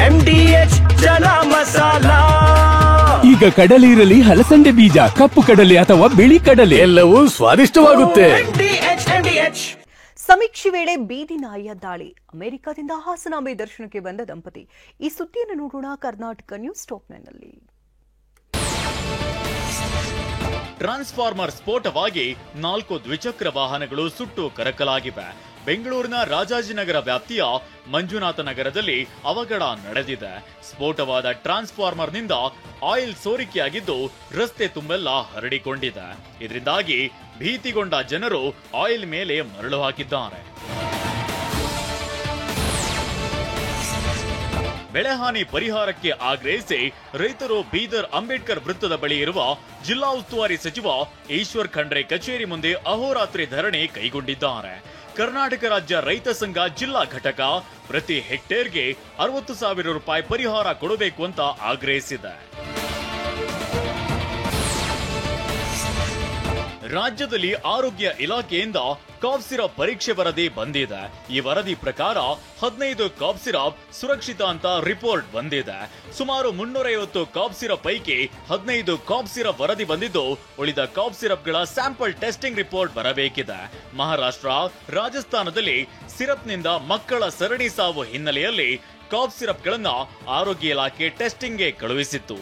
MDH chana masala. ಈಗ ಕಡಲೆ ಇರಲಿ, ಹಲಸಂದೆ ಬೀಜ, ಕಪ್ಪು ಕಡಲೆ ಅಥವಾ ಬಿಳಿ ಕಡಲೆ, ಎಲ್ಲವೂ ಸ್ವಾದಿಷ್ಟವಾಗುತ್ತೆ. ಸಮೀಕ್ಷೆ ವೇಳೆ ಬೀದಿ ನಾಯಿಯ ದಾಳಿ. ಅಮೆರಿಕದಿಂದ ಹಾಸನಾಂಬೆ ದರ್ಶನಕ್ಕೆ ಬಂದ ದಂಪತಿ. ಈ ಸುದ್ದಿಯನ್ನು ನೋಡೋಣ ಕರ್ನಾಟಕ ನ್ಯೂಸ್ ಟಾಪ್ 9ನಲ್ಲಿ. ಟ್ರಾನ್ಸ್ಫಾರ್ಮರ್ ಸ್ಫೋಟವಾಗಿ 4 ದ್ವಿಚಕ್ರ ವಾಹನಗಳು ಸುಟ್ಟು ಕರಕಲಾಗಿವೆ. ಬೆಂಗಳೂರಿನ ರಾಜಾಜಿನಗರ ವ್ಯಾಪ್ತಿಯ ಮಂಜುನಾಥ ನಗರದಲ್ಲಿ ಅವಘಡ ನಡೆದಿದೆ. ಸ್ಫೋಟವಾದ ಟ್ರಾನ್ಸ್ಫಾರ್ಮರ್ನಿಂದ ಆಯಿಲ್ ಸೋರಿಕೆಯಾಗಿದ್ದು ರಸ್ತೆ ತುಂಬೆಲ್ಲ ಹರಡಿಕೊಂಡಿದೆ. ಇದರಿಂದಾಗಿ ಭೀತಿಗೊಂಡ ಜನರು ಆಯಿಲ್ ಮೇಲೆ ಮರಳು ಹಾಕಿದ್ದಾರೆ. ಬೆಳೆಹಾನಿ ಪರಿಹಾರಕ್ಕೆ ಆಗ್ರಹಿಸಿ ರೈತರು ಬೀದರ್ ಅಂಬೇಡ್ಕರ್ ವೃತ್ತದ ಬಳಿ ಇರುವ ಜಿಲ್ಲಾ ಉಸ್ತುವಾರಿ ಸಚಿವ ಈಶ್ವರ್ ಖಂಡ್ರೆ ಕಚೇರಿ ಮುಂದೆ ಅಹೋರಾತ್ರಿ ಧರಣಿ ಕೈಗೊಂಡಿದ್ದಾರೆ. ಕರ್ನಾಟಕ ರಾಜ್ಯ ರೈತ ಸಂಘ ಜಿಲ್ಲಾ ಘಟಕ ಪ್ರತಿ ಹೆಕ್ಟೇರ್ಗೆ 60,000 ರೂಪಾಯಿ ಪರಿಹಾರ ಕೊಡಬೇಕು ಅಂತ ಆಗ್ರಹಿಸಿದೆ. ರಾಜ್ಯದಲ್ಲಿ ಆರೋಗ್ಯ ಇಲಾಖೆಯಿಂದ ಕಾಫ್ ಸಿರಪ್ ಪರೀಕ್ಷೆ ವರದಿ ಬಂದಿದೆ. ಈ ವರದಿ ಪ್ರಕಾರ 15 ಕಾಫ್ ಸಿರಪ್ ಸುರಕ್ಷಿತ ಅಂತ ರಿಪೋರ್ಟ್ ಬಂದಿದೆ. ಸುಮಾರು 350 ಕಾಫ್ ಸಿರಪ್ ಪೈಕಿ 15 ಕಾಫ್ ಸಿರಪ್ ವರದಿ ಬಂದಿದ್ದು, ಉಳಿದ ಕಾಫ್ ಸಿರಪ್ಗಳ ಸ್ಯಾಂಪಲ್ ಟೆಸ್ಟಿಂಗ್ ರಿಪೋರ್ಟ್ ಬರಬೇಕಿದೆ. ಮಹಾರಾಷ್ಟ್ರ, ರಾಜಸ್ಥಾನದಲ್ಲಿ ಸಿರಪ್ನಿಂದ ಮಕ್ಕಳ ಸರಣಿ ಸಾವು ಹಿನ್ನೆಲೆಯಲ್ಲಿ ಕಾಫ್ ಸಿರಪ್ಗಳನ್ನ ಆರೋಗ್ಯ ಇಲಾಖೆ ಟೆಸ್ಟಿಂಗ್ಗೆ ಕಳುಹಿಸಿತ್ತು.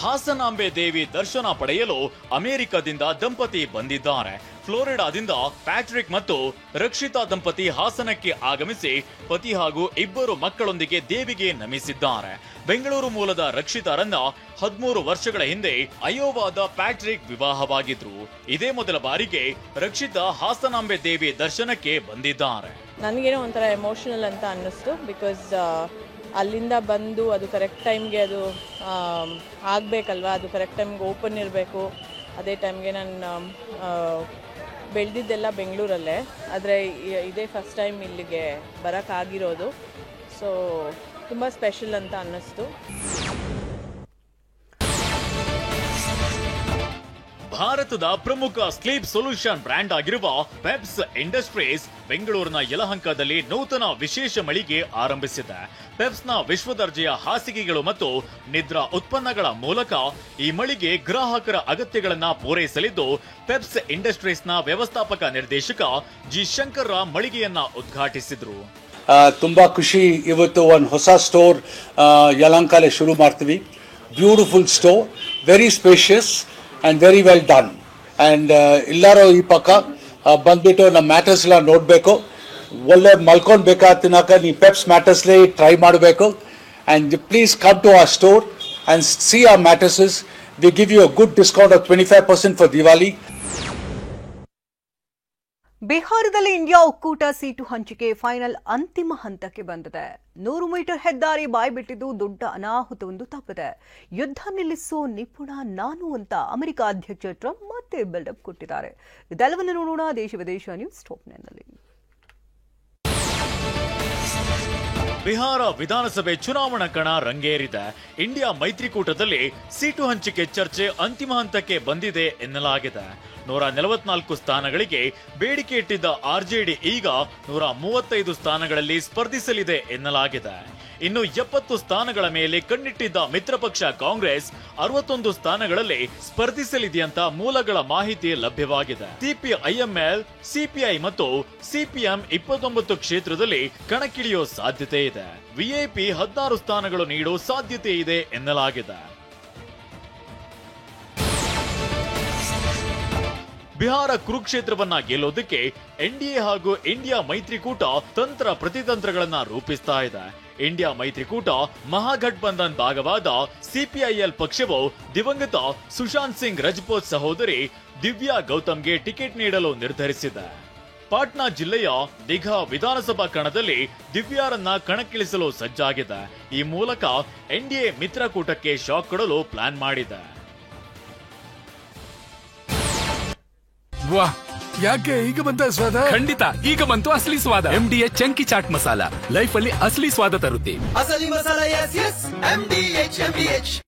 ಹಾಸನಾಂಬೆ ದೇವಿ ದರ್ಶನ ಪಡೆಯಲು ಅಮೆರಿಕದಿಂದ ದಂಪತಿ ಬಂದಿದ್ದಾರೆ. ಫ್ಲೋರಿಡಾದಿಂದ ಪ್ಯಾಟ್ರಿಕ್ ಮತ್ತು ರಕ್ಷಿತಾ ದಂಪತಿ ಹಾಸನಕ್ಕೆ ಆಗಮಿಸಿ ಪತಿ ಹಾಗೂ 2 ಮಕ್ಕಳೊಂದಿಗೆ ದೇವಿಗೆ ನಮಿಸಿದ್ದಾರೆ. ಬೆಂಗಳೂರು ಮೂಲದ ರಕ್ಷಿತಾರನ್ನ 13 ವರ್ಷಗಳ ಹಿಂದೆ ಅಯೋವಾದ ಪ್ಯಾಟ್ರಿಕ್ ವಿವಾಹವಾಗಿದ್ರು. ಇದೇ ಮೊದಲ ಬಾರಿಗೆ ರಕ್ಷಿತಾ ಹಾಸನಾಂಬೆ ದೇವಿ ದರ್ಶನಕ್ಕೆ ಬಂದಿದ್ದಾರೆ. ನನಗೇನೋ ಒಂಥರ ಎಮೋಷನಲ್ ಅಂತ ಅನ್ನಿಸ್ತು. ಬಿಕಾಸ್ ಅಲ್ಲಿಂದ ಬಂದು ಅದು ಕರೆಕ್ಟ್ ಟೈಮ್ಗೆ ಅದು ಆಗಬೇಕಲ್ವ, ಅದು ಕರೆಕ್ಟ್ ಟೈಮ್ಗೆ ಓಪನ್ ಇರಬೇಕು. ಅದೇ ಟೈಮ್ಗೆ ನಾನು ಬೆಳೆದಿದ್ದೆಲ್ಲ ಬೆಂಗಳೂರಲ್ಲೇ, ಆದರೆ ಇದೇ ಫಸ್ಟ್ ಟೈಮ್ ಇಲ್ಲಿಗೆ ಬರೋಕ್ಕಾಗಿರೋದು. ಸೊ ತುಂಬ ಸ್ಪೆಷಲ್ ಅಂತ ಅನ್ನಿಸ್ತು. ಭಾರತದ ಪ್ರಮುಖ ಸ್ಲೀಪ್ ಸೊಲ್ಯೂಷನ್ ಬ್ರ್ಯಾಂಡ್ ಆಗಿರುವ ಪೆಪ್ಸ್ ಇಂಡಸ್ಟ್ರೀಸ್ ಬೆಂಗಳೂರಿನ ಯಲಹಂಕದಲ್ಲಿ ನೂತನ ವಿಶೇಷ ಮಳಿಗೆ ಆರಂಭಿಸಿದೆ. ಪೆಪ್ಸ್ನ ವಿಶ್ವದರ್ಜೆಯ ಹಾಸಿಗೆಗಳು ಮತ್ತು ನಿದ್ರಾ ಉತ್ಪನ್ನಗಳ ಮೂಲಕ ಈ ಮಳಿಗೆ ಗ್ರಾಹಕರ ಅಗತ್ಯಗಳನ್ನ ಪೂರೈಸಲಿದ್ದು, ಪೆಪ್ಸ್ ಇಂಡಸ್ಟ್ರೀಸ್ನ ವ್ಯವಸ್ಥಾಪಕ ನಿರ್ದೇಶಕ ಜಿ ಶಂಕರ್ ರಾವ್ ಮಳಿಗೆಯನ್ನ ಉದ್ಘಾಟಿಸಿದ್ರು. ತುಂಬಾ ಖುಷಿ. ಇವತ್ತು ಒಂದು ಹೊಸ ಸ್ಟೋರ್ ಯಲಹಂಕಲ್ಲಿ ಶುರು ಮಾಡ್ತೀವಿ. Beautiful store, very spacious and very well done. And ಎಲ್ಲರೂ ಈ ಪಕ್ಕ ಬಂದ್ಬಿಟ್ಟು ನಮ್ಮ ಮ್ಯಾಟರ್ಸ್ ಎಲ್ಲ ನೋಡಬೇಕು. ಒಳ್ಳೆ ಮಲ್ಕೊಳ್ಬೇಕಾಗ ನೀವು ಪೆಪ್ಸ್ ಮ್ಯಾಟರ್ಸ್ಲೇ ಟ್ರೈ ಮಾಡಬೇಕು. and please come to our store and see our mattresses. We give you a good discount of 25% for Diwali. ಬಿಹಾರದಲ್ಲಿ ಇಂಡಿಯಾ ಒಕ್ಕೂಟ ಸೀಟು ಹಂಚಿಕೆ ಫೈನಲ್ ಅಂತಿಮ ಹಂತಕ್ಕೆ ಬಂದಿದೆ. 100 ಮೀಟರ್ ಹೆದ್ದಾರಿ ಬಾಯ್ಬಿಟ್ಟಿದ್ದು ದೊಡ್ಡ ಅನಾಹುತವೊಂದು ತಪ್ಪಿದೆ. ಯುದ್ಧ ನಿಲ್ಲಿಸೋ ನಿಪುಣ ನಾನು ಅಂತ ಅಮೆರಿಕ ಅಧ್ಯಕ್ಷ ಟ್ರಂಪ್ ಮತ್ತೆ ಬಿಲ್ಡಪ್ ಕೊಟ್ಟಿದ್ದಾರೆ. ಇದೆಲ್ಲವನ್ನು ನೋಡೋಣ ದೇಶ ವಿದೇಶ ನ್ಯೂಸ್ ಟಾಪ್ 9ನಲ್ಲಿ. ಬಿಹಾರ ವಿಧಾನಸಭೆ ಚುನಾವಣಾ ಕಣ ರಂಗೇರಿದೆ. ಇಂಡಿಯಾ ಮೈತ್ರಿಕೂಟದಲ್ಲಿ ಸೀಟು ಹಂಚಿಕೆ ಚರ್ಚೆ ಅಂತಿಮ ಹಂತಕ್ಕೆ ಬಂದಿದೆ ಎನ್ನಲಾಗಿದೆ. 144 ಸ್ಥಾನಗಳಿಗೆ ಬೇಡಿಕೆ ಇಟ್ಟಿದ್ದ ಆರ್ಜೆಡಿ ಈಗ 135 ಸ್ಥಾನಗಳಲ್ಲಿ ಸ್ಪರ್ಧಿಸಲಿದೆ ಎನ್ನಲಾಗಿದೆ. ಇನ್ನು 70 ಸ್ಥಾನಗಳ ಮೇಲೆ ಕಣ್ಣಿಟ್ಟಿದ್ದ ಮಿತ್ರ ಪಕ್ಷ ಕಾಂಗ್ರೆಸ್ 61 ಸ್ಥಾನಗಳಲ್ಲಿ ಸ್ಪರ್ಧಿಸಲಿದೆಯಂತ ಮೂಲಗಳ ಮಾಹಿತಿ ಲಭ್ಯವಾಗಿದೆ. ಸಿಪಿಐಎಂಎಲ್, ಸಿಪಿಐ ಮತ್ತು ಸಿಪಿಎಂ 29 ಕ್ಷೇತ್ರದಲ್ಲಿ ಕಣಕ್ಕಿಳಿಯೋ ಸಾಧ್ಯತೆ ಇದೆ. ವಿಐಪಿ 16 ಸ್ಥಾನಗಳು ನೀಡೋ ಸಾಧ್ಯತೆ ಇದೆ ಎನ್ನಲಾಗಿದೆ. ಬಿಹಾರ ಕುರುಕ್ಷೇತ್ರವನ್ನ ಗೆಲ್ಲೋದಕ್ಕೆ ಎನ್ಡಿಎ ಹಾಗೂ ಇಂಡಿಯಾ ಮೈತ್ರಿಕೂಟ ತಂತ್ರ ಪ್ರತಿತಂತ್ರಗಳನ್ನ ರೂಪಿಸ್ತಾ ಇದೆ. ಇಂಡಿಯಾ ಮೈತ್ರಿಕೂಟ ಮಹಾಗಠಬಂಧನ್ ಭಾಗವಾದ ಸಿಪಿಐಎಲ್ ಪಕ್ಷವು ದಿವಂಗತ ಸುಶಾಂತ್ ಸಿಂಗ್ ರಜಪೂತ್ ಸಹೋದರಿ ದಿವ್ಯಾ ಗೌತಮ್ಗೆ ಟಿಕೆಟ್ ನೀಡಲು ನಿರ್ಧರಿಸಿದೆ. ಪಾಟ್ನಾ ಜಿಲ್ಲೆಯ ದಿಘಾ ವಿಧಾನಸಭಾ ಕಣದಲ್ಲಿ ದಿವ್ಯಾರನ್ನ ಕಣಕ್ಕಿಳಿಸಲು ಸಜ್ಜಾಗಿದೆ. ಈ ಮೂಲಕ ಎನ್ಡಿಎ ಮಿತ್ರಕೂಟಕ್ಕೆ ಶಾಕ್ ಕೊಡಲು ಪ್ಲಾನ್ ಮಾಡಿದೆ. ವಾಹ್, ಯಾಕೆ ಈಗ ಬಂತ ಸ್ವಾದ? ಖಂಡಿತ ಈಗ ಬಂತು ಅಸಲಿ ಸ್ವಾದ. MDH chunky chaat masala life ಅಲ್ಲಿ ಅಸಲಿ ಸ್ವಾದ ತರುತ್ತೆ. ಅಸಲಿ ಮಸಾಲ, yes, yes. MDH.